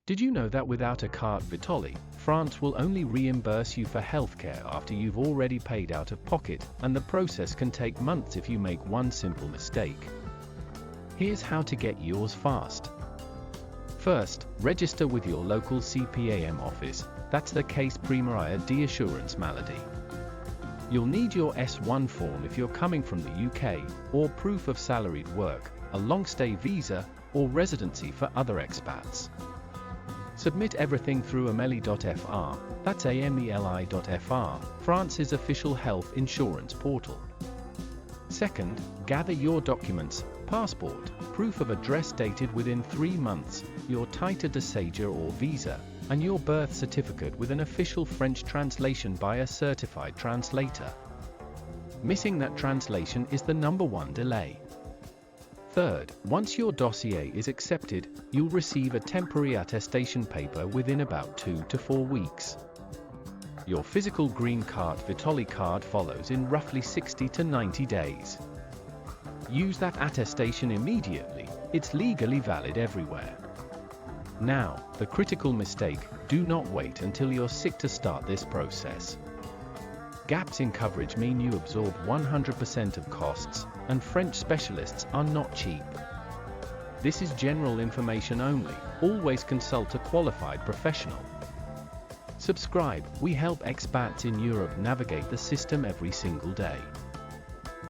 Did you know that without a Carte Vitale, France will only reimburse you for healthcare after you've already paid out of pocket, and the process can take months if you make one simple mistake? Here's how to get yours fast. First, register with your local CPAM office, that's the Caisse Primaire d'Assurance Maladie. You'll need your S1 form if you're coming from the UK, or proof of salaried work, a long-stay visa, or residency for other expats. Submit everything through ameli.fr, that's ameli.fr, France's official health insurance portal. Second, gather your documents, passport, proof of address dated within 3 months, your titre de séjour or visa, and your birth certificate with an official French translation by a certified translator. Missing that translation is the #1 delay. Third, once your dossier is accepted, you'll receive a temporary attestation paper within about 2 to 4 weeks. Your physical green Carte Vitale card follows in roughly 60 to 90 days. Use that attestation immediately, it's legally valid everywhere. Now, the critical mistake, do not wait until you're sick to start this process. Gaps in coverage mean you absorb 100% of costs, and French specialists are not cheap. This is general information only, always consult a qualified professional. Subscribe, we help expats in Europe navigate the system every single day.